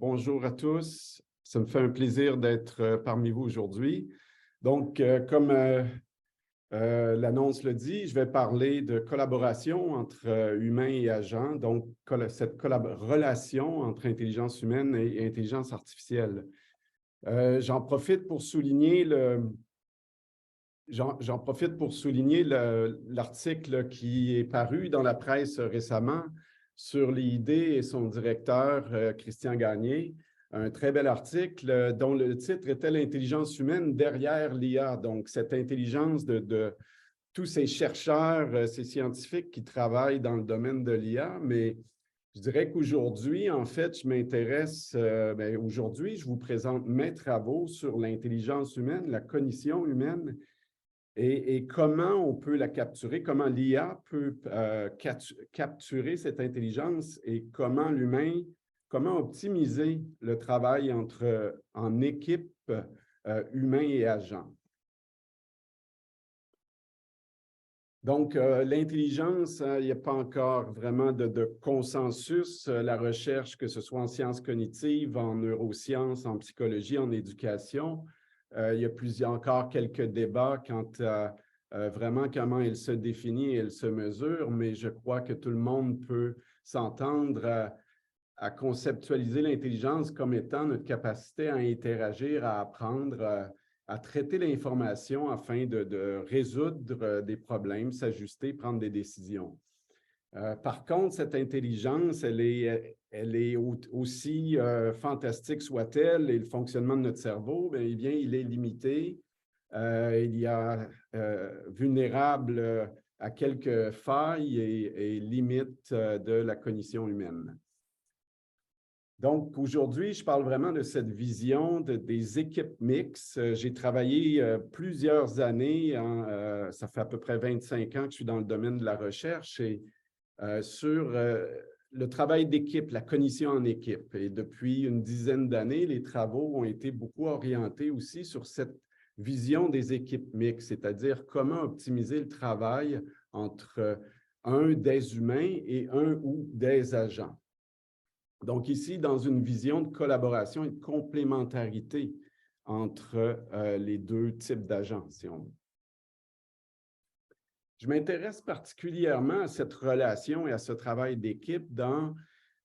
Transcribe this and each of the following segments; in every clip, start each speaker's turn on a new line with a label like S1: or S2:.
S1: Bonjour à tous. Ça me fait un plaisir d'être parmi vous aujourd'hui. Donc, comme l'annonce le dit, je vais parler de collaboration entre humains et agents, donc cette relation entre intelligence humaine et intelligence artificielle. J'en profite pour souligner l'article qui est paru dans la presse récemment sur l'IID et son directeur, Christian Gagné. Un très bel article dont le titre était « L'intelligence humaine derrière l'IA ». Donc, cette intelligence de tous ces chercheurs, ces scientifiques qui travaillent dans le domaine de l'IA. Mais je dirais qu'aujourd'hui, en fait, je m'intéresse, aujourd'hui, je vous présente mes travaux sur l'intelligence humaine, la cognition humaine, et comment on peut la capturer, comment l'IA peut capturer cette intelligence et comment optimiser le travail en équipe humain et agent. Donc, l'intelligence, il n'y a pas encore vraiment de consensus. La recherche, que ce soit en sciences cognitives, en neurosciences, en psychologie, en éducation, il y a encore quelques débats quant à vraiment comment elle se définit et elle se mesure, mais je crois que tout le monde peut s'entendre à conceptualiser l'intelligence comme étant notre capacité à interagir, à apprendre, à traiter l'information afin de résoudre des problèmes, s'ajuster, prendre des décisions. Par contre, cette intelligence, elle est aussi fantastique soit-elle, et le fonctionnement de notre cerveau, bien, il est limité. Il y a vulnérable à quelques failles et limites de la cognition humaine. Donc, aujourd'hui, je parle vraiment de cette vision des équipes mixtes. J'ai travaillé plusieurs années, ça fait à peu près 25 ans que je suis dans le domaine de la recherche, et sur le travail d'équipe, la cognition en équipe. Et depuis une dizaine d'années, les travaux ont été beaucoup orientés aussi sur cette vision des équipes mixtes, c'est-à-dire comment optimiser le travail entre un des humains et un ou des agents. Donc ici, dans une vision de collaboration et de complémentarité entre les deux types d'agents, si on veut. Je m'intéresse particulièrement à cette relation et à ce travail d'équipe dans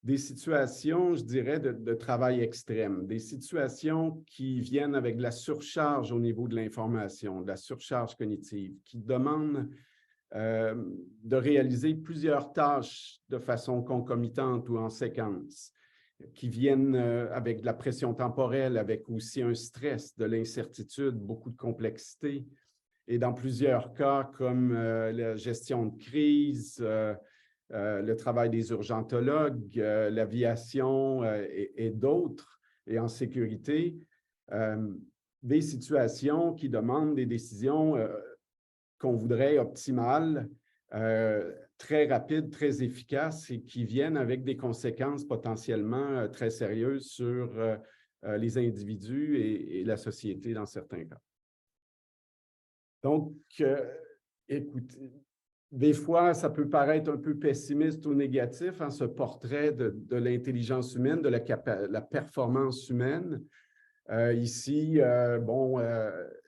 S1: des situations, je dirais, de travail extrême, des situations qui viennent avec de la surcharge au niveau de l'information, de la surcharge cognitive, qui demandent de réaliser plusieurs tâches de façon concomitante ou en séquence, qui viennent avec de la pression temporelle, avec aussi un stress, de l'incertitude, beaucoup de complexité. Et dans plusieurs cas, comme la gestion de crise, le travail des urgentologues, l'aviation et d'autres, et en sécurité, des situations qui demandent des décisions qu'on voudrait optimales, très rapides, très efficaces et qui viennent avec des conséquences potentiellement très sérieuses sur les individus et la société dans certains cas. Donc, écoutez, des fois, ça peut paraître un peu pessimiste ou négatif, ce portrait de l'intelligence humaine, de la performance humaine. Ici,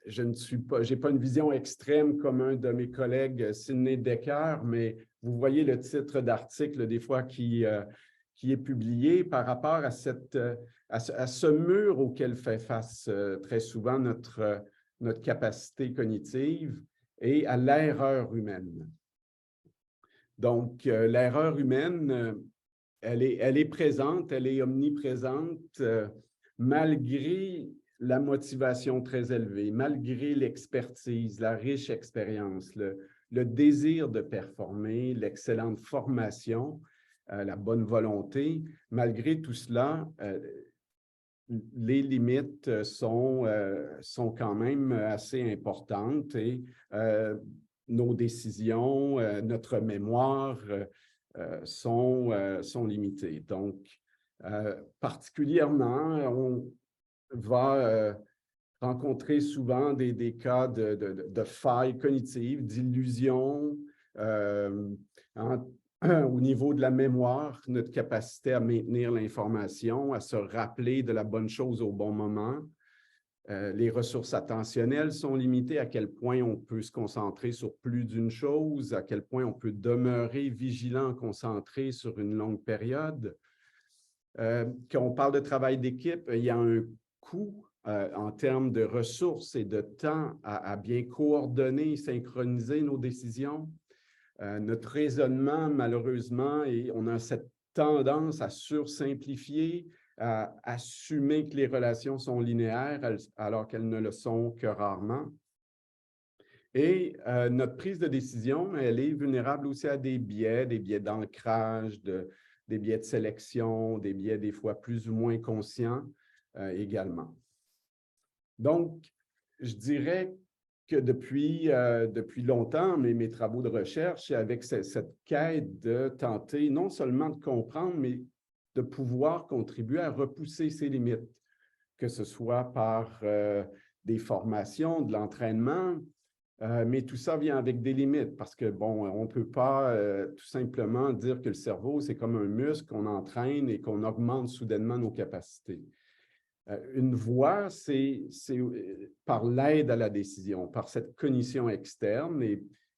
S1: j'ai pas une vision extrême comme un de mes collègues, Sidney Dekker, mais vous voyez le titre d'article des fois qui est publié par rapport à ce mur auquel fait face très souvent notre capacité cognitive et à l'erreur humaine. Donc, l'erreur humaine, elle est présente, elle est omniprésente, malgré la motivation très élevée, malgré l'expertise, la riche expérience, le désir de performer, l'excellente formation, la bonne volonté, malgré tout cela, les limites sont quand même assez importantes et nos décisions, notre mémoire sont limitées. Donc, particulièrement, on va rencontrer souvent des cas de failles cognitives, d'illusions, au niveau de la mémoire, notre capacité à maintenir l'information, à se rappeler de la bonne chose au bon moment. Les ressources attentionnelles sont limitées, à quel point on peut se concentrer sur plus d'une chose, à quel point on peut demeurer vigilant, concentré sur une longue période. Quand on parle de travail d'équipe, il y a un coût en termes de ressources et de temps à bien coordonner, synchroniser nos décisions. Notre raisonnement, malheureusement, et on a cette tendance à sursimplifier, à assumer que les relations sont linéaires alors qu'elles ne le sont que rarement. Et notre prise de décision, elle est vulnérable aussi à des biais d'ancrage, des biais de sélection, des biais des fois plus ou moins conscients également. Donc, je dirais que depuis longtemps, mes travaux de recherche, avec cette quête de tenter non seulement de comprendre, mais de pouvoir contribuer à repousser ses limites, que ce soit par des formations, de l'entraînement, mais tout ça vient avec des limites parce que, bon, on ne peut pas tout simplement dire que le cerveau, c'est comme un muscle qu'on entraîne et qu'on augmente soudainement nos capacités. Une voie, c'est par l'aide à la décision, par cette cognition externe.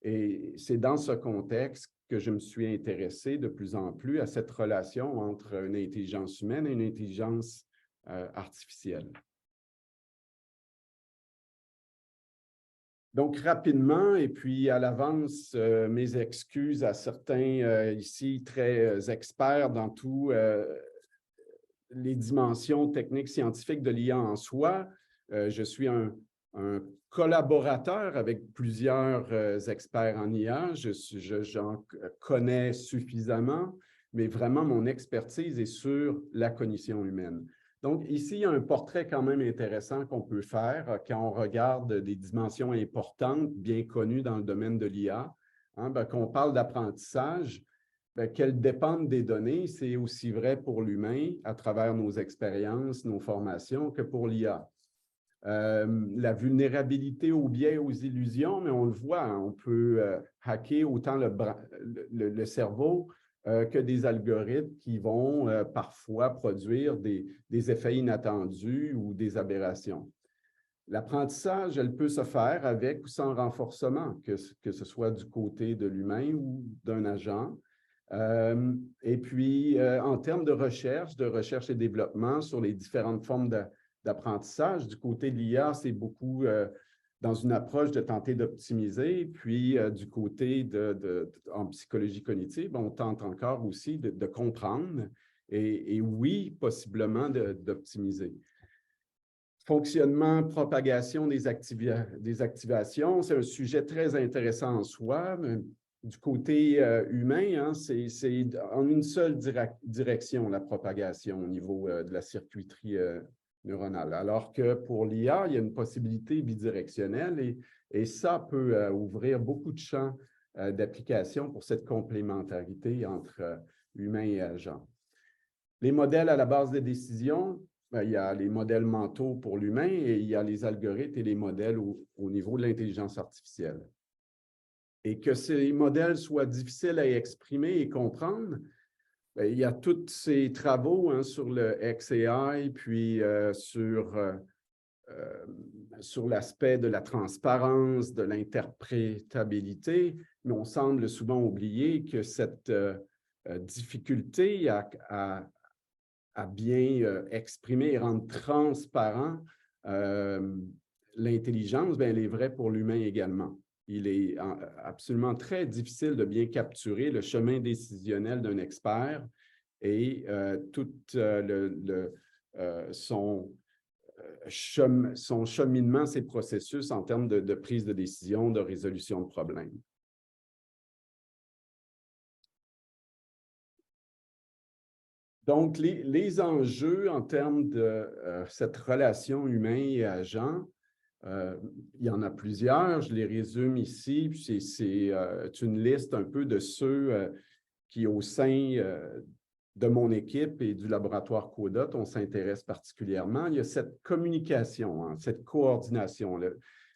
S1: Et c'est dans ce contexte que je me suis intéressé de plus en plus à cette relation entre une intelligence humaine et une intelligence artificielle. Donc, rapidement, et puis à l'avance, mes excuses à certains ici très experts dans tout les dimensions techniques scientifiques de l'IA en soi. Je suis un collaborateur avec plusieurs experts en IA. J'en connais suffisamment, mais vraiment, mon expertise est sur la cognition humaine. Donc, ici, il y a un portrait quand même intéressant qu'on peut faire quand on regarde des dimensions importantes, bien connues dans le domaine de l'IA. Hein, qu'on parle d'apprentissage, qu'elles dépendent des données, c'est aussi vrai pour l'humain à travers nos expériences, nos formations, que pour l'IA. La vulnérabilité aux biais et aux illusions, mais on le voit, hein, on peut hacker autant le cerveau que des algorithmes qui vont parfois produire des effets inattendus ou des aberrations. L'apprentissage, elle peut se faire avec ou sans renforcement, que ce soit du côté de l'humain ou d'un agent. Et puis, en termes de recherche et développement sur les différentes formes d'apprentissage, du côté de l'IA, c'est beaucoup dans une approche de tenter d'optimiser. Puis, du côté en psychologie cognitive, on tente encore aussi de comprendre et oui, possiblement d'optimiser. Fonctionnement, propagation des activations, c'est un sujet très intéressant en soi. Du côté humain, hein, c'est en une seule direction la propagation au niveau de la circuiterie neuronale. Alors que pour l'IA, il y a une possibilité bidirectionnelle et ça peut ouvrir beaucoup de champs d'application pour cette complémentarité entre humain et agent. Les modèles à la base des décisions, il y a les modèles mentaux pour l'humain et il y a les algorithmes et les modèles au niveau de l'intelligence artificielle. Et que ces modèles soient difficiles à exprimer et comprendre, il y a tous ces travaux hein, sur le XAI, puis sur l'aspect de la transparence, de l'interprétabilité, mais on semble souvent oublier que cette difficulté à bien exprimer et rendre transparent l'intelligence, elle est vraie pour l'humain également. Il est absolument très difficile de bien capturer le chemin décisionnel d'un expert et tout son cheminement, ses processus en termes de prise de décision, de résolution de problèmes. Donc, les enjeux en termes de cette relation humain et agent, il y en a plusieurs, je les résume ici, puis c'est une liste un peu de ceux qui, au sein de mon équipe et du laboratoire CODOT, on s'intéresse particulièrement. Il y a cette communication, hein, cette coordination.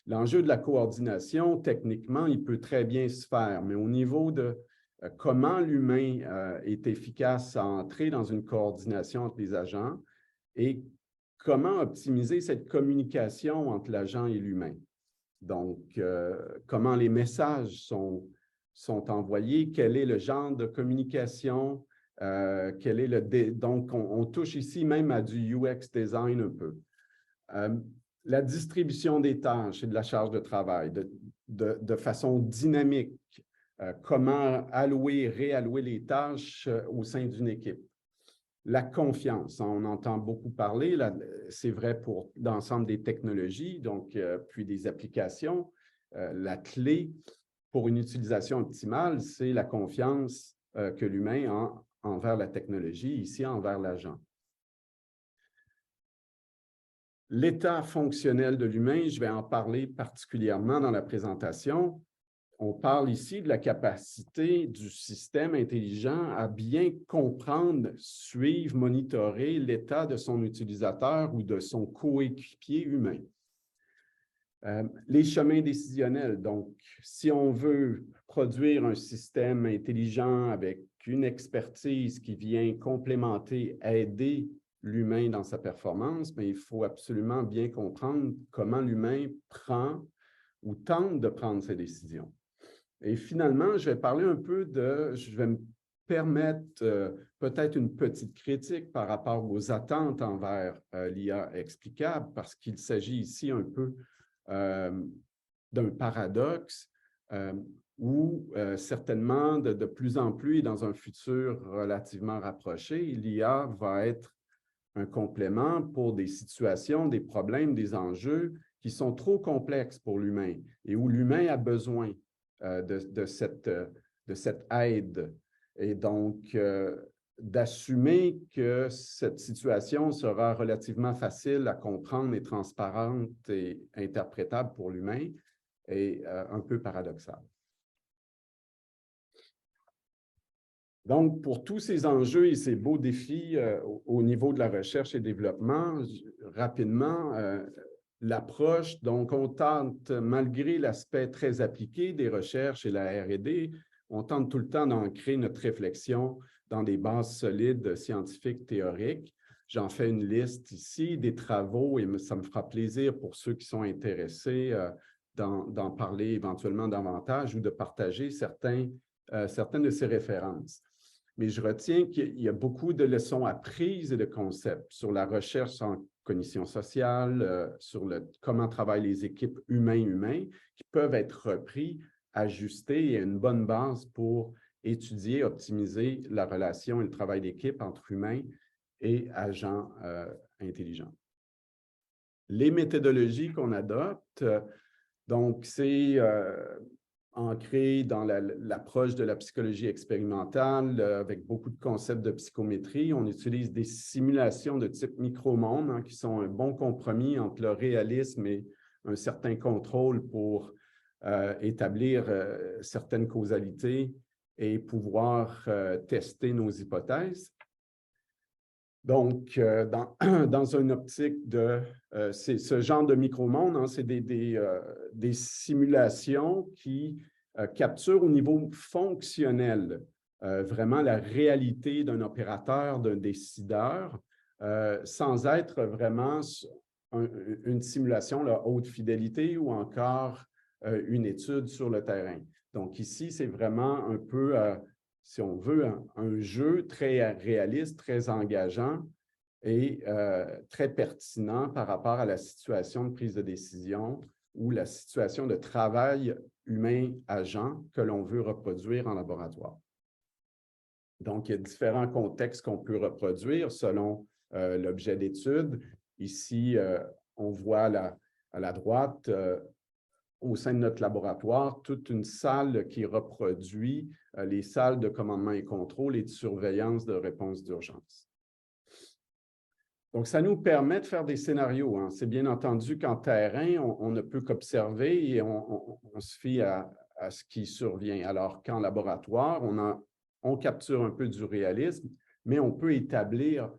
S1: L'enjeu de la coordination, techniquement, il peut très bien se faire, mais au niveau de comment l'humain est efficace à entrer dans une coordination entre les agents et comment optimiser cette communication entre l'agent et l'humain. Donc, comment les messages sont envoyés, quel est le genre de communication, quel est le... Donc, on touche ici même à du UX design un peu. La distribution des tâches et de la charge de travail de façon dynamique. Comment allouer, réallouer les tâches au sein d'une équipe. La confiance, on entend beaucoup parler, c'est vrai pour l'ensemble des technologies, donc puis des applications. La clé pour une utilisation optimale, c'est la confiance que l'humain a envers la technologie, ici envers l'agent. L'état fonctionnel de l'humain, je vais en parler particulièrement dans la présentation. On parle ici de la capacité du système intelligent à bien comprendre, suivre, monitorer l'état de son utilisateur ou de son coéquipier humain. Les chemins décisionnels, donc, si on veut produire un système intelligent avec une expertise qui vient complémenter, aider l'humain dans sa performance, mais il faut absolument bien comprendre comment l'humain prend ou tente de prendre ses décisions. Et finalement, je vais parler un peu je vais me permettre peut-être une petite critique par rapport aux attentes envers l'IA explicable, parce qu'il s'agit ici un peu d'un paradoxe où certainement de plus en plus, dans un futur relativement rapproché, l'IA va être un complément pour des situations, des problèmes, des enjeux qui sont trop complexes pour l'humain et où l'humain a besoin de cette aide. Et donc, d'assumer que cette situation sera relativement facile à comprendre et transparente et interprétable pour l'humain est un peu paradoxal. Donc, pour tous ces enjeux et ces beaux défis au niveau de la recherche et développement, rapidement, l'approche, donc on tente, malgré l'aspect très appliqué des recherches et la R&D, on tente tout le temps d'ancrer notre réflexion dans des bases solides scientifiques théoriques. J'en fais une liste ici des travaux et ça me fera plaisir pour ceux qui sont intéressés d'en parler éventuellement davantage ou de partager certaines de ces références. Mais je retiens qu'il y a beaucoup de leçons apprises et de concepts sur la recherche en cognition sociale, sur comment travaillent les équipes humains-humains, qui peuvent être repris, ajustés et une bonne base pour étudier, optimiser la relation et le travail d'équipe entre humains et agents intelligents. Les méthodologies qu'on adopte, donc c'est ancré dans l'approche de la psychologie expérimentale avec beaucoup de concepts de psychométrie. On utilise des simulations de type micro-monde qui sont un bon compromis entre le réalisme et un certain contrôle pour établir certaines causalités et pouvoir tester nos hypothèses. Donc, dans une optique de... ce genre de micro-monde, c'est des simulations qui capturent au niveau fonctionnel vraiment la réalité d'un opérateur, d'un décideur, sans être vraiment une simulation à haute fidélité ou encore une étude sur le terrain. Donc ici, c'est vraiment un peu... si on veut, un jeu très réaliste, très engageant et très pertinent par rapport à la situation de prise de décision ou la situation de travail humain-agent que l'on veut reproduire en laboratoire. Donc, il y a différents contextes qu'on peut reproduire selon l'objet d'étude. Ici, on voit à la droite, au sein de notre laboratoire, toute une salle qui reproduit les salles de commandement et contrôle et de surveillance de réponse d'urgence. Donc, ça nous permet de faire des scénarios. C'est bien entendu qu'en terrain, on ne peut qu'observer et on se fie à ce qui survient. Alors qu'en laboratoire, on capture un peu du réalisme, mais on peut établir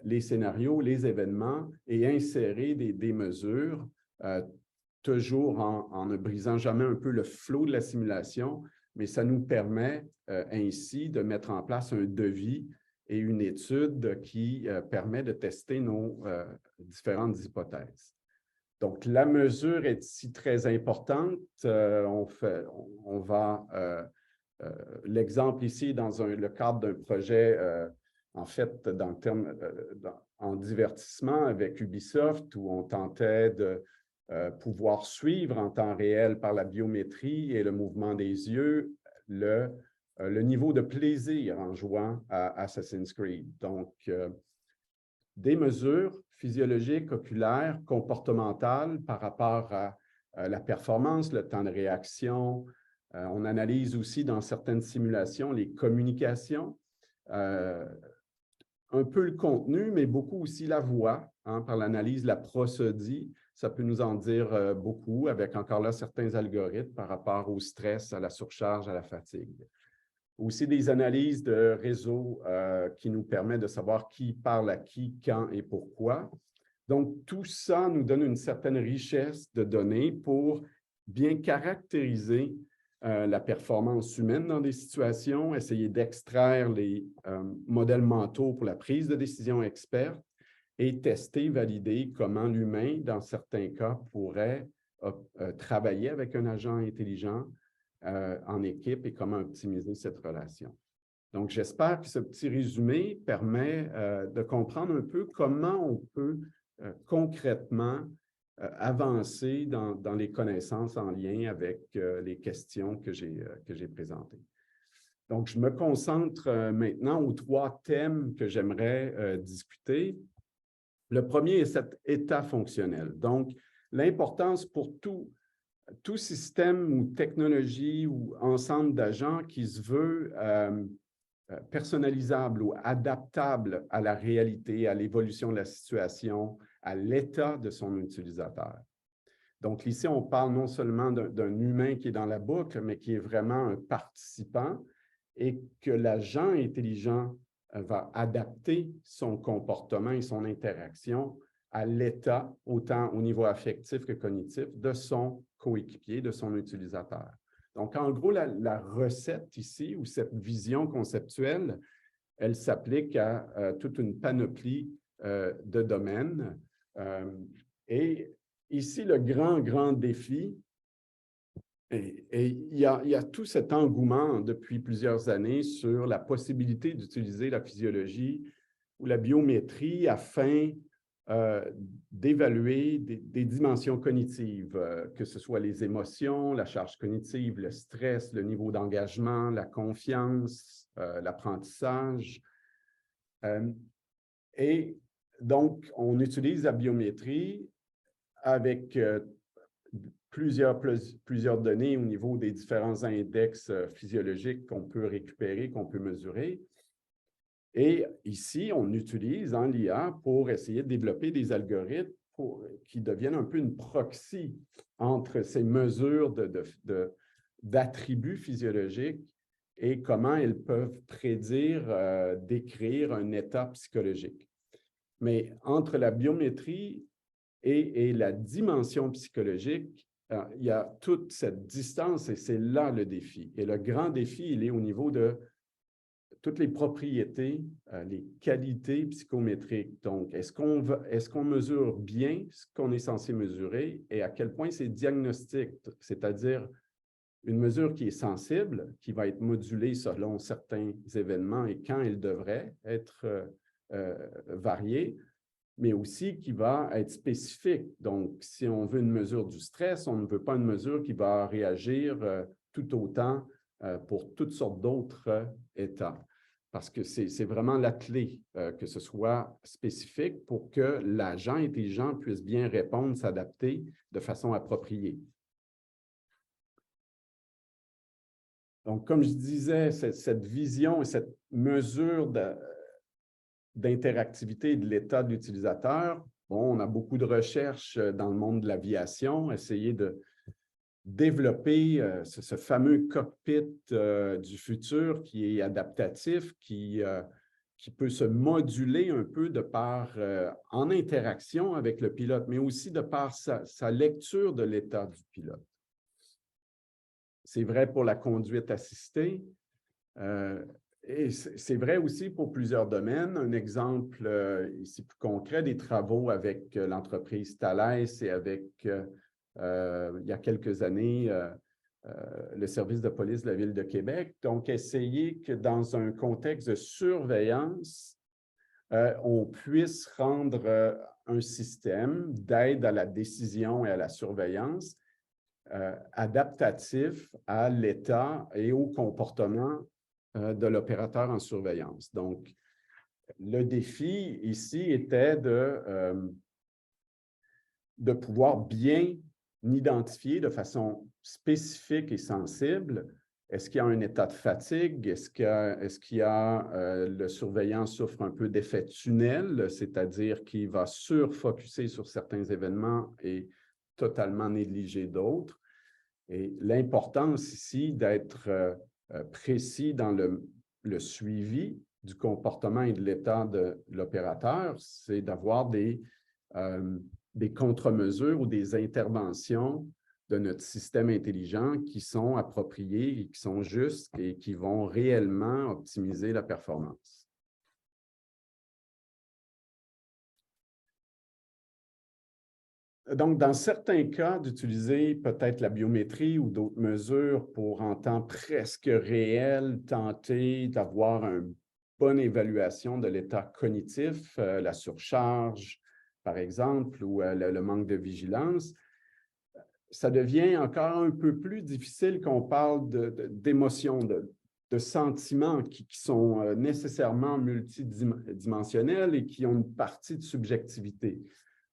S1: les scénarios, les événements et insérer des mesures toujours en ne brisant jamais un peu le flot de la simulation, mais ça nous permet ainsi de mettre en place un devis et une étude qui permet de tester nos différentes hypothèses. Donc, la mesure est ici très importante. L'exemple ici, dans le cadre d'un projet, en fait, en divertissement avec Ubisoft, où on tentait de pouvoir suivre en temps réel par la biométrie et le mouvement des yeux le niveau de plaisir en jouant à Assassin's Creed. Donc, des mesures physiologiques, oculaires, comportementales par rapport à la performance, le temps de réaction. On analyse aussi dans certaines simulations les communications, un peu le contenu, mais beaucoup aussi la voix, hein, par l'analyse de la prosodie. Ça peut nous en dire beaucoup, avec encore là certains algorithmes par rapport au stress, à la surcharge, à la fatigue. Aussi des analyses de réseau qui nous permettent de savoir qui parle à qui, quand et pourquoi. Donc, tout ça nous donne une certaine richesse de données pour bien caractériser la performance humaine dans des situations, essayer d'extraire les modèles mentaux pour la prise de décision experte et tester, valider comment l'humain, dans certains cas, pourrait travailler avec un agent intelligent en équipe et comment optimiser cette relation. Donc, j'espère que ce petit résumé permet de comprendre un peu comment on peut concrètement avancer dans les connaissances en lien avec les questions que j'ai présentées. Donc, je me concentre maintenant aux 3 thèmes que j'aimerais discuter. Le premier est cet état fonctionnel. Donc, l'importance pour tout système ou technologie ou ensemble d'agents qui se veut personnalisable ou adaptable à la réalité, à l'évolution de la situation, à l'état de son utilisateur. Donc ici, on parle non seulement d'un humain qui est dans la boucle, mais qui est vraiment un participant et que l'agent intelligent va adapter son comportement et son interaction à l'état, autant au niveau affectif que cognitif, de son coéquipier, de son utilisateur. Donc, en gros, la recette ici, ou cette vision conceptuelle, elle s'applique à toute une panoplie de domaines. Et ici, le grand défi, et il y a tout cet engouement depuis plusieurs années sur la possibilité d'utiliser la physiologie ou la biométrie afin d'évaluer des dimensions cognitives, que ce soit les émotions, la charge cognitive, le stress, le niveau d'engagement, la confiance, l'apprentissage. Et donc, on utilise la biométrie avec plusieurs données au niveau des différents index physiologiques qu'on peut récupérer, qu'on peut mesurer. Et ici, on utilise l'IA pour essayer de développer des algorithmes qui deviennent un peu une proxy entre ces mesures d'attributs physiologiques et comment elles peuvent prédire, décrire un état psychologique. Mais entre la biométrie et la dimension psychologique, il y a toute cette distance et c'est là le défi. Et le grand défi, il est au niveau de toutes les propriétés, les qualités psychométriques. Donc, est-ce qu'on mesure bien ce qu'on est censé mesurer et à quel point c'est diagnostique, c'est-à-dire une mesure qui est sensible, qui va être modulée selon certains événements et quand elle devrait être variée, mais aussi qui va être spécifique. Donc, si on veut une mesure du stress, on ne veut pas une mesure qui va réagir tout autant pour toutes sortes d'autres états. Parce que c'est vraiment la clé, que ce soit spécifique pour que l'agent intelligent puisse bien répondre, s'adapter de façon appropriée. Donc, comme je disais, cette vision et cette mesure d'interactivité de l'état de l'utilisateur, bon, on a beaucoup de recherches dans le monde de l'aviation, essayer de développer ce fameux cockpit du futur qui est adaptatif, qui peut se moduler un peu de par en interaction avec le pilote, mais aussi de par sa lecture de l'état du pilote. c'est vrai pour la conduite assistée. Et c'est vrai aussi pour plusieurs domaines. Un exemple ici plus concret, des travaux avec l'entreprise Thales et avec, il y a quelques années, le service de police de la Ville de Québec. Donc, essayer que dans un contexte de surveillance, on puisse rendre un système d'aide à la décision et à la surveillance adaptatif à l'état et au comportement de l'opérateur en surveillance. Donc, le défi ici était de pouvoir bien identifier de façon spécifique et sensible, est-ce qu'il y a un état de fatigue? Est-ce qu'il y a le surveillant souffre un peu d'effet tunnel, c'est-à-dire qu'il va surfocuser sur certains événements et totalement négliger d'autres? Et l'importance ici d'être précis dans le suivi du comportement et de l'état de l'opérateur, c'est d'avoir des contre-mesures ou des interventions de notre système intelligent qui sont appropriées et qui sont justes et qui vont réellement optimiser la performance. Donc, dans certains cas, d'utiliser peut-être la biométrie ou d'autres mesures pour, en temps presque réel, tenter d'avoir une bonne évaluation de l'état cognitif, la surcharge, par exemple, ou le manque de vigilance, ça devient encore un peu plus difficile qu'on parle d'émotions, de sentiments qui sont nécessairement multidimensionnels et qui ont une partie de subjectivité.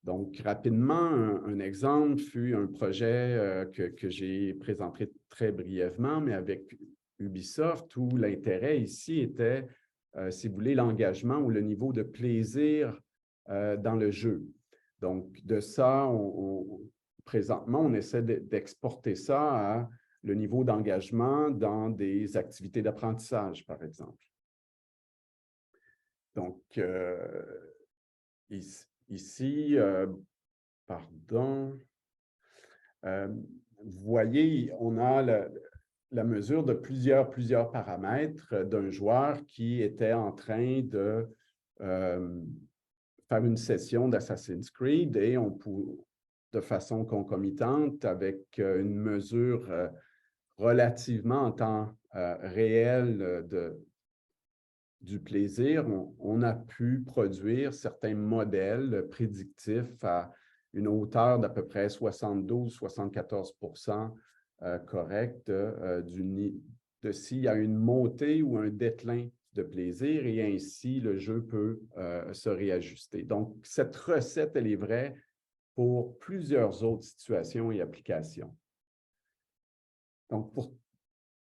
S1: Donc, rapidement, un exemple fut un projet que j'ai présenté très brièvement, mais avec Ubisoft, où l'intérêt ici était, si vous voulez, l'engagement ou le niveau de plaisir dans le jeu. Donc, de ça, présentement, on essaie d'exporter ça à le niveau d'engagement dans des activités d'apprentissage, par exemple. Donc, ici, pardon, vous voyez, on a la mesure de plusieurs paramètres d'un joueur qui était en train de faire une session d'Assassin's Creed et on peut, de façon concomitante, avec une mesure relativement en temps réel du plaisir, on a pu produire certains modèles prédictifs à une hauteur d'à peu près 72-74% correct de s'il y a une montée ou un déclin de plaisir et ainsi le jeu peut se réajuster. Donc, cette recette, elle est vraie pour plusieurs autres situations et applications. Donc, pour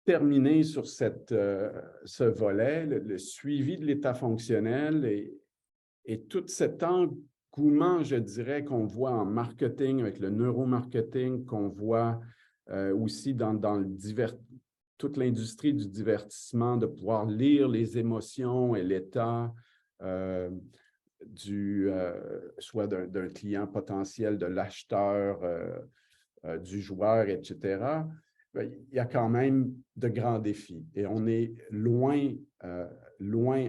S1: terminer sur ce volet, le suivi de l'état fonctionnel et tout cet engouement, je dirais, qu'on voit en marketing, avec le neuromarketing, qu'on voit aussi dans toute l'industrie du divertissement, de pouvoir lire les émotions et l'état soit d'un client potentiel, de l'acheteur, du joueur, etc., il y a quand même de grands défis. Et on est loin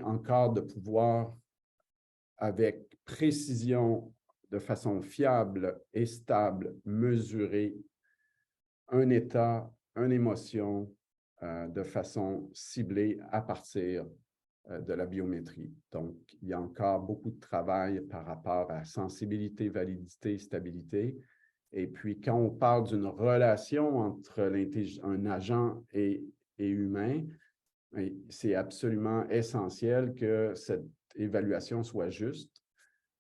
S1: encore de pouvoir, avec précision, de façon fiable et stable, mesurer un état, une émotion de façon ciblée à partir de la biométrie. Donc, il y a encore beaucoup de travail par rapport à sensibilité, validité, stabilité. Et puis, quand on parle d'une relation entre un agent et humain, c'est absolument essentiel que cette évaluation soit juste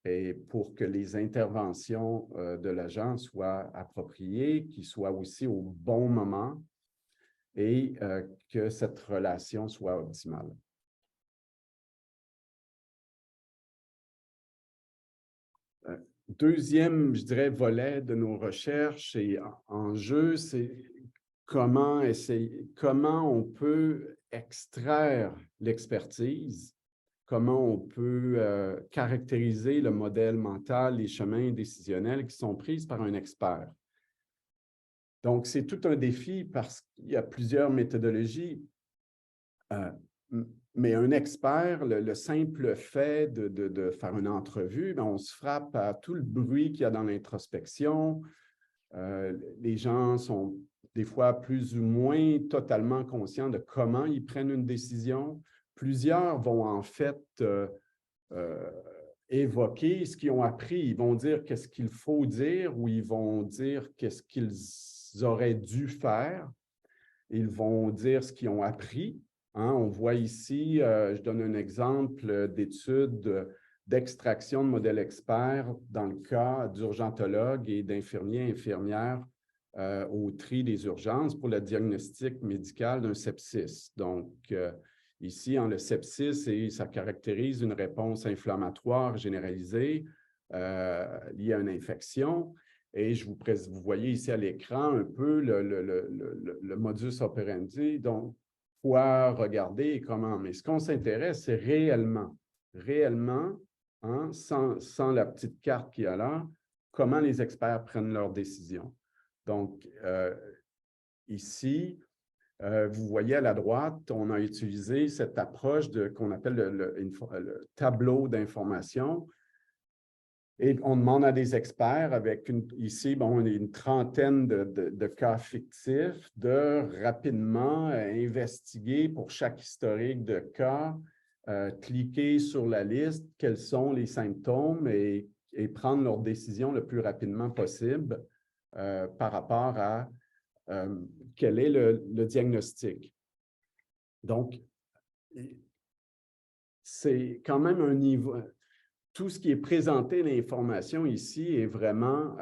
S1: et pour que les interventions de l'agent soient appropriées, qu'ils soient aussi au bon moment et que cette relation soit optimale. Deuxième, je dirais, volet de nos recherches et enjeux, c'est comment on peut extraire l'expertise, comment on peut caractériser le modèle mental, les chemins décisionnels qui sont pris par un expert. Donc, c'est tout un défi parce qu'il y a plusieurs méthodologies. Mais un expert, le simple fait de faire une entrevue, bien, on se frappe à tout le bruit qu'il y a dans l'introspection. Les gens sont des fois plus ou moins totalement conscients de comment ils prennent une décision. Plusieurs vont en fait évoquer ce qu'ils ont appris. Ils vont dire qu'est-ce qu'il faut dire ou ils vont dire qu'est-ce qu'ils auraient dû faire. Ils vont dire ce qu'ils ont appris. Hein, on voit ici, je donne un exemple d'étude d'extraction de modèles experts dans le cas d'urgentologues et d'infirmiers et infirmières au tri des urgences pour le diagnostic médical d'un sepsis. Donc, ici, le sepsis, ça caractérise une réponse inflammatoire généralisée liée à une infection. Et vous voyez ici à l'écran un peu le modus operandi, donc quoi regarder et comment. Mais ce qu'on s'intéresse, c'est réellement, hein, sans la petite carte qu'il y a là, comment les experts prennent leurs décisions. Donc, ici, vous voyez à la droite, on a utilisé cette approche qu'on appelle le tableau d'information. Et on demande à des experts avec ici, bon, une trentaine de cas fictifs de rapidement investiguer pour chaque historique de cas, cliquer sur la liste, quels sont les symptômes et prendre leur décision le plus rapidement possible par rapport à quel est le diagnostic. Donc, c'est quand même un niveau... Tout ce qui est présenté, l'information ici, est vraiment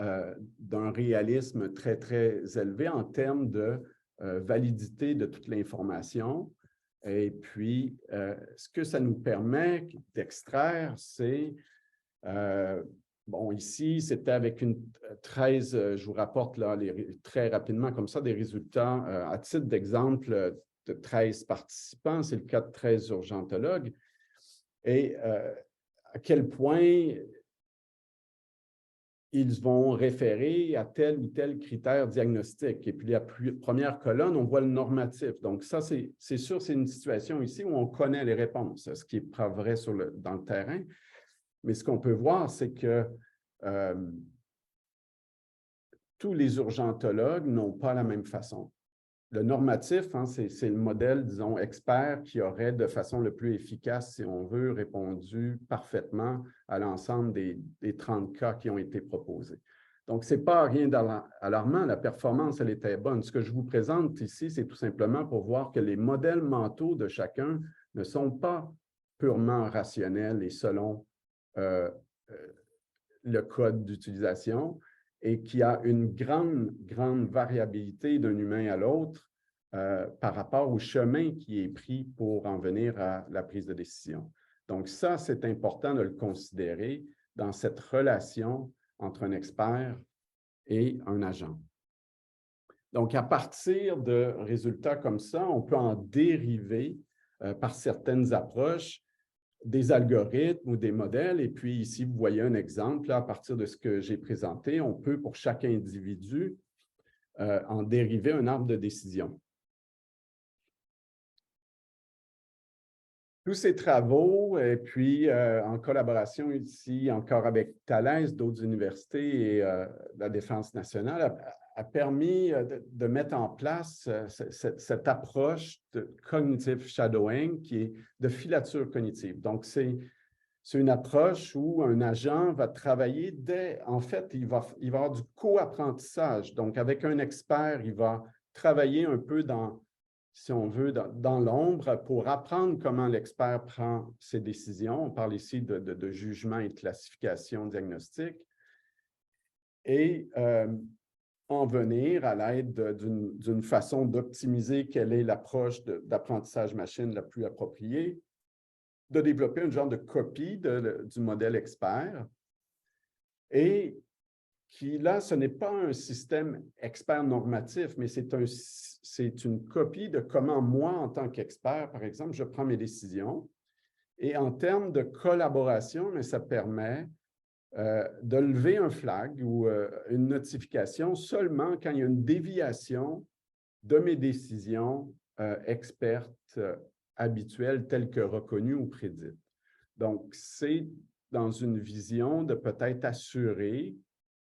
S1: d'un réalisme très, très élevé en termes de validité de toute l'information. Et puis, ce que ça nous permet d'extraire, c'est, bon, ici, c'était avec une 13, je vous rapporte là, très rapidement comme ça, des résultats à titre d'exemple de 13 participants. C'est le cas de 13 urgentologues. Et à quel point ils vont référer à tel ou tel critère diagnostique. Et puis, la première colonne, on voit le normatif. Donc, ça, c'est sûr, c'est une situation ici où on connaît les réponses, ce qui n'est pas vrai dans le terrain. Mais ce qu'on peut voir, c'est que tous les urgentologues n'ont pas la même façon. Le normatif, hein, c'est le modèle, disons, expert qui aurait de façon le plus efficace, si on veut, répondu parfaitement à l'ensemble des 30 cas qui ont été proposés. Donc, ce n'est pas rien d'alarmant, la performance, elle était bonne. Ce que je vous présente ici, c'est tout simplement pour voir que les modèles mentaux de chacun ne sont pas purement rationnels et selon le code d'utilisation, et qui a une grande variabilité d'un humain à l'autre par rapport au chemin qui est pris pour en venir à la prise de décision. Donc ça, c'est important de le considérer dans cette relation entre un expert et un agent. Donc, à partir de résultats comme ça, on peut en dériver par certaines approches des algorithmes ou des modèles. Et puis ici, vous voyez un exemple. Là, à partir de ce que j'ai présenté, on peut, pour chaque individu, en dériver un arbre de décision. Tous ces travaux, et puis en collaboration ici encore avec Thalès, d'autres universités et la Défense nationale, a permis de mettre en place cette approche de cognitive shadowing qui est de filature cognitive. Donc, c'est une approche où un agent va travailler en fait, il va avoir du co-apprentissage. Donc, avec un expert, il va travailler un peu si on veut, dans l'ombre pour apprendre comment l'expert prend ses décisions. On parle ici de jugement et de classification diagnostique. Et en venir à l'aide d'une façon d'optimiser quelle est l'approche d'apprentissage machine la plus appropriée, de développer un genre de copie du modèle expert. Et qui, là, ce n'est pas un système expert normatif, mais c'est une copie de comment moi, en tant qu'expert, par exemple, je prends mes décisions. Et en termes de collaboration, mais ça permet de lever un flag ou une notification seulement quand il y a une déviation de mes décisions expertes habituelles telles que reconnues ou prédites. Donc, c'est dans une vision de peut-être assurer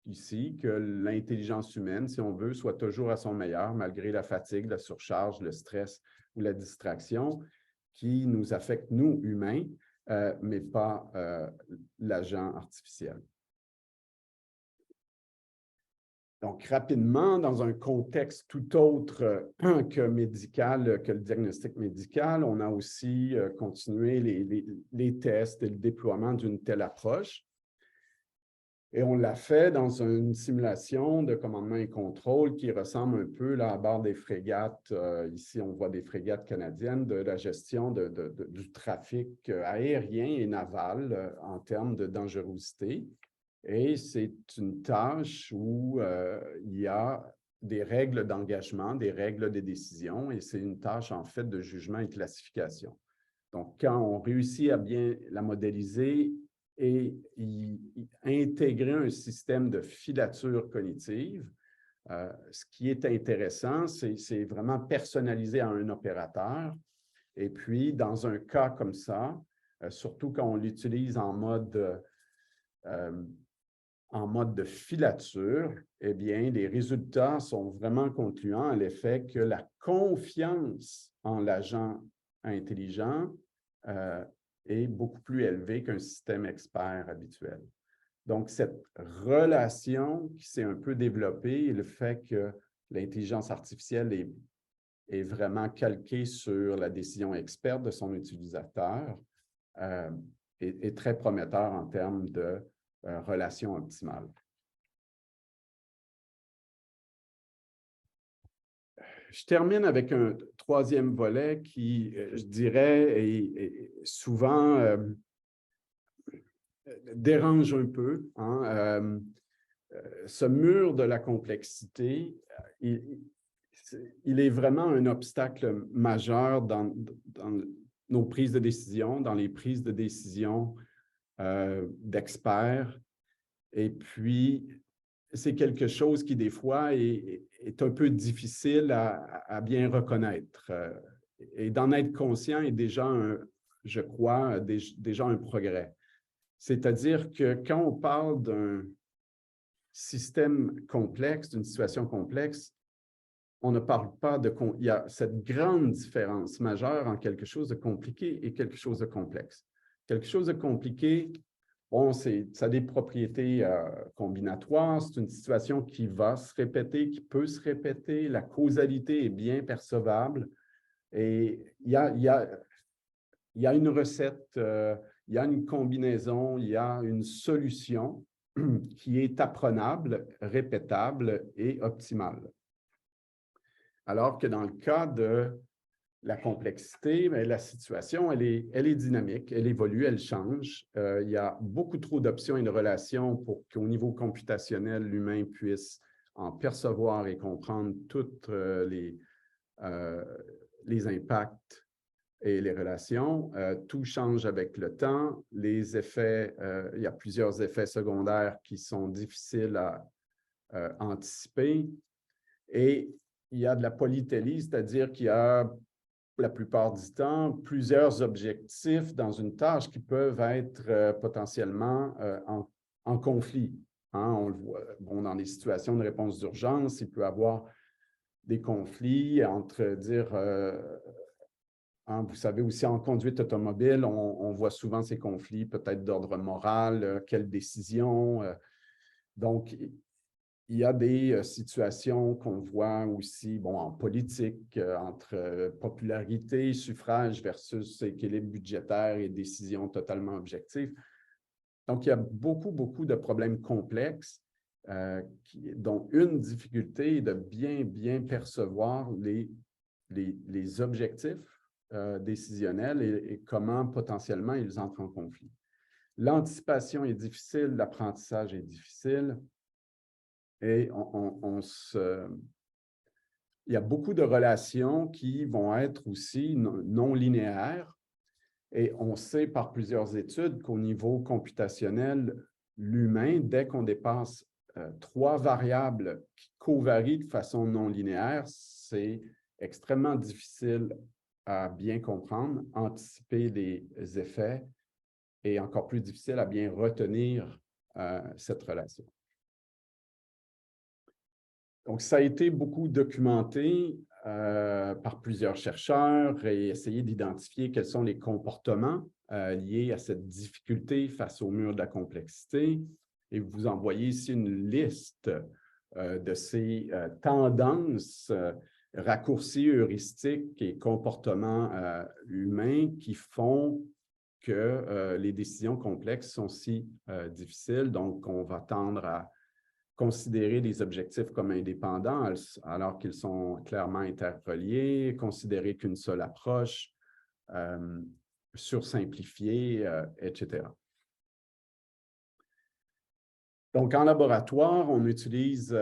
S1: ici que l'intelligence humaine, si on veut, soit toujours à son meilleur malgré la fatigue, la surcharge, le stress ou la distraction qui nous affecte, nous, humains, mais pas l'agent artificiel. Donc, rapidement, dans un contexte tout autre que médical, que le diagnostic médical, on a aussi continué les tests et le déploiement d'une telle approche. Et on l'a fait dans une simulation de commandement et contrôle qui ressemble un peu là, à bord des frégates. Ici, on voit des frégates canadiennes, de la gestion du trafic aérien et naval en termes de dangerosité. Et c'est une tâche où il y a des règles d'engagement, des règles de décision, et c'est une tâche en fait de jugement et classification. Donc, quand on réussit à bien la modéliser et intégrer un système de filature cognitive, ce qui est intéressant, c'est vraiment personnalisé à un opérateur. Et puis, dans un cas comme ça, surtout quand on l'utilise en mode de filature, eh bien, les résultats sont vraiment concluants à l'effet que la confiance en l'agent intelligent est beaucoup plus élevée qu'un système expert habituel. Donc, cette relation qui s'est un peu développée et le fait que l'intelligence artificielle est vraiment calquée sur la décision experte de son utilisateur est très prometteur en termes de relation optimale. Je termine avec un troisième volet qui, je dirais, est souvent dérange un peu. Hein? Ce mur de la complexité, il est vraiment un obstacle majeur dans nos prises de décision, dans les prises de décision d'experts. Et puis, c'est quelque chose qui, des fois, est un peu difficile à bien reconnaître. Et d'en être conscient est déjà, je crois, déjà un progrès. C'est-à-dire que quand on parle d'un système complexe, d'une situation complexe, on ne parle pas de... Il y a cette grande différence majeure en quelque chose de compliqué et quelque chose de complexe. Quelque chose de compliqué, bon, ça a des propriétés combinatoires, c'est une situation qui va se répéter, qui peut se répéter, la causalité est bien percevable et il y a une recette, il y a une combinaison, il y a une solution qui est apprenable, répétable et optimale. Alors que dans le cas de la complexité, bien, la situation, elle est dynamique, elle évolue, elle change. Il y a beaucoup trop d'options et de relations pour qu'au niveau computationnel, l'humain puisse en percevoir et comprendre tous les impacts et les relations. Tout change avec le temps. Les effets, il y a plusieurs effets secondaires qui sont difficiles à anticiper. Et il y a de la polytélie, c'est-à-dire qu'il y a la plupart du temps, plusieurs objectifs dans une tâche qui peuvent être potentiellement en conflit. Hein? On le voit bon, dans les situations de réponse d'urgence, il peut y avoir des conflits entre dire, hein, vous savez aussi en conduite automobile, on voit souvent ces conflits peut-être d'ordre moral, quelle décision. Donc, il y a des situations qu'on voit aussi bon, en politique, entre popularité, suffrage versus équilibre budgétaire et décisions totalement objectives. Donc, il y a beaucoup de problèmes complexes, dont une difficulté est de bien percevoir les objectifs décisionnels et comment potentiellement ils entrent en conflit. L'anticipation est difficile, l'apprentissage est difficile. Et il y a beaucoup de relations qui vont être aussi non linéaires. Et on sait par plusieurs études qu'au niveau computationnel, l'humain, dès qu'on dépasse 3 variables qui covarient de façon non linéaire, c'est extrêmement difficile à bien comprendre, anticiper les effets et encore plus difficile à bien retenir cette relation. Donc, ça a été beaucoup documenté par plusieurs chercheurs et essayé d'identifier quels sont les comportements liés à cette difficulté face au mur de la complexité. Et vous en voyez ici une liste de ces tendances, raccourcis heuristiques et comportements humains qui font que les décisions complexes sont si difficiles. Donc, on va tendre à considérer les objectifs comme indépendants alors qu'ils sont clairement interreliés, considérer qu'une seule approche, sursimplifier, etc. Donc, en laboratoire, on utilise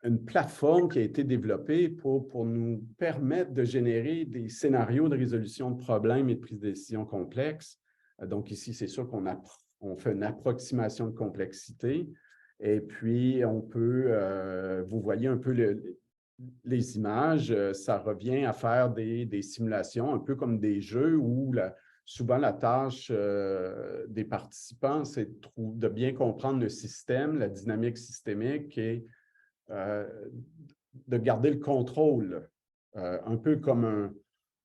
S1: une plateforme qui a été développée pour nous permettre de générer des scénarios de résolution de problèmes et de prise de décision complexes. Donc, ici, c'est sûr qu'on fait une approximation de complexité. Et puis, on peut, vous voyez un peu les images, ça revient à faire des simulations, un peu comme des jeux où souvent la tâche des participants, c'est de bien comprendre le système, la dynamique systémique et de garder le contrôle, un peu comme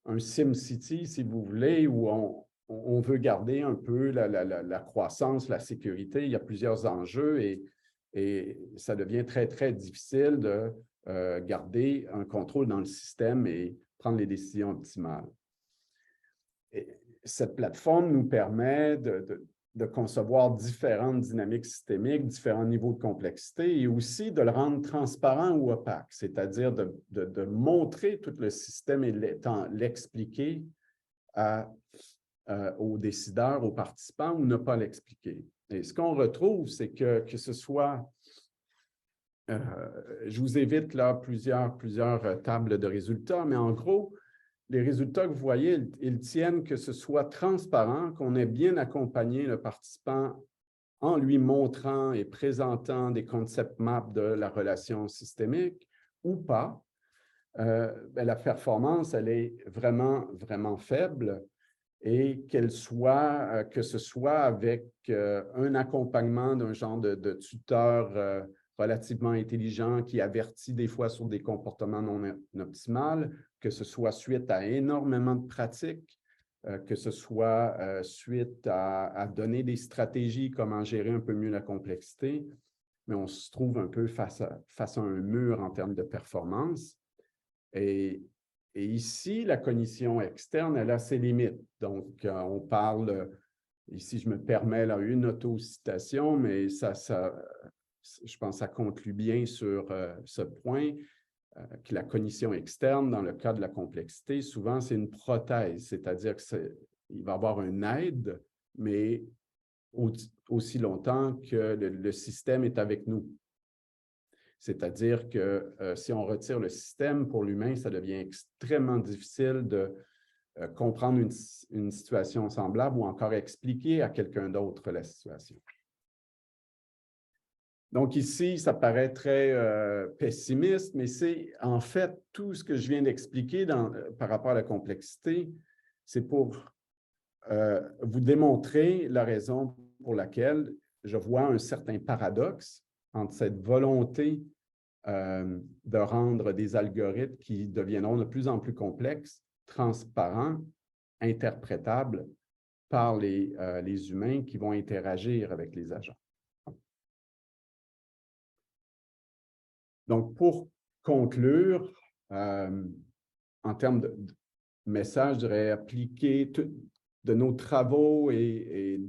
S1: un SimCity, si vous voulez, où on veut garder un peu la croissance, la sécurité. Il y a plusieurs enjeux et ça devient très, très difficile de garder un contrôle dans le système et prendre les décisions optimales. Et cette plateforme nous permet de concevoir différentes dynamiques systémiques, différents niveaux de complexité et aussi de le rendre transparent ou opaque, c'est-à-dire de montrer tout le système et l'expliquer aux décideurs, aux participants ou ne pas l'expliquer. Et ce qu'on retrouve, c'est que ce soit, je vous évite là plusieurs tables de résultats, mais en gros, les résultats que vous voyez, ils tiennent que ce soit transparent, qu'on ait bien accompagné le participant en lui montrant et présentant des concept maps de la relation systémique ou pas. La performance, elle est vraiment, vraiment faible et que ce soit avec un accompagnement d'un genre de tuteur relativement intelligent qui avertit des fois sur des comportements non optimaux, que ce soit suite à énormément de pratiques, que ce soit suite à donner des stratégies, comment gérer un peu mieux la complexité, mais on se trouve un peu face à un mur en termes de performance. Et ici, la cognition externe, elle a ses limites. Donc, on parle, ici, je me permets là, une autocitation, mais je pense que ça conclut bien sur ce point, que la cognition externe, dans le cas de la complexité, souvent, c'est une prothèse, c'est-à-dire qu'il va y avoir une aide, mais aussi longtemps que le système est avec nous. C'est-à-dire que si on retire le système, pour l'humain, ça devient extrêmement difficile de comprendre une situation semblable ou encore expliquer à quelqu'un d'autre la situation. Donc ici, ça paraît très pessimiste, mais c'est en fait tout ce que je viens d'expliquer par rapport à la complexité, c'est pour vous démontrer la raison pour laquelle je vois un certain paradoxe entre cette volonté de rendre des algorithmes qui deviendront de plus en plus complexes, transparents, interprétables par les humains qui vont interagir avec les agents. Donc, pour conclure, en termes de message, je dirais appliquer de nos travaux et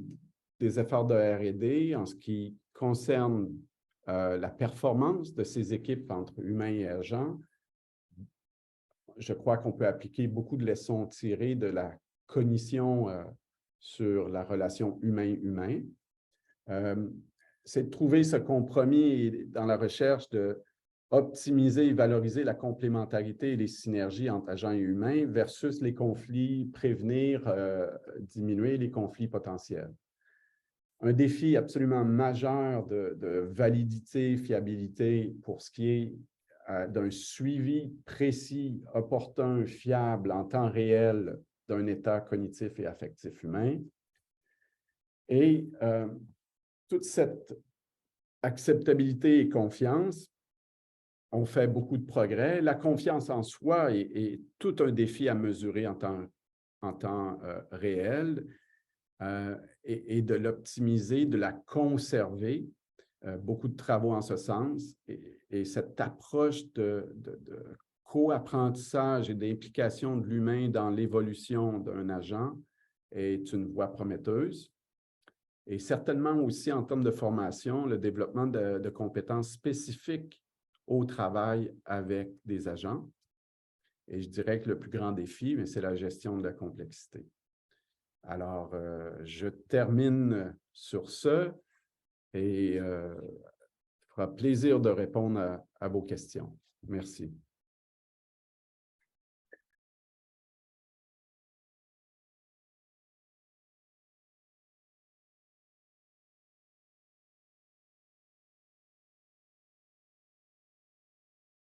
S1: des efforts de R&D en ce qui concerne la performance de ces équipes entre humains et agents. Je crois qu'on peut appliquer beaucoup de leçons tirées de la cognition sur la relation humain-humain. C'est de trouver ce compromis dans la recherche de optimiser et valoriser la complémentarité et les synergies entre agents et humains versus les conflits, prévenir, diminuer les conflits potentiels. un défi absolument majeur de validité, fiabilité pour ce qui est d'un suivi précis, opportun, fiable en temps réel d'un état cognitif et affectif humain. Et toute cette acceptabilité et confiance ont fait beaucoup de progrès. La confiance en soi est tout un défi à mesurer en temps réel et de l'optimiser, de la conserver. Beaucoup de travaux en ce sens. Et cette approche de co-apprentissage et d'implication de l'humain dans l'évolution d'un agent est une voie prometteuse. Et certainement aussi en termes de formation, le développement de compétences spécifiques au travail avec des agents. Et je dirais que le plus grand défi, c'est la gestion de la complexité. Alors, je termine sur ce et il fera plaisir de répondre à vos questions. Merci.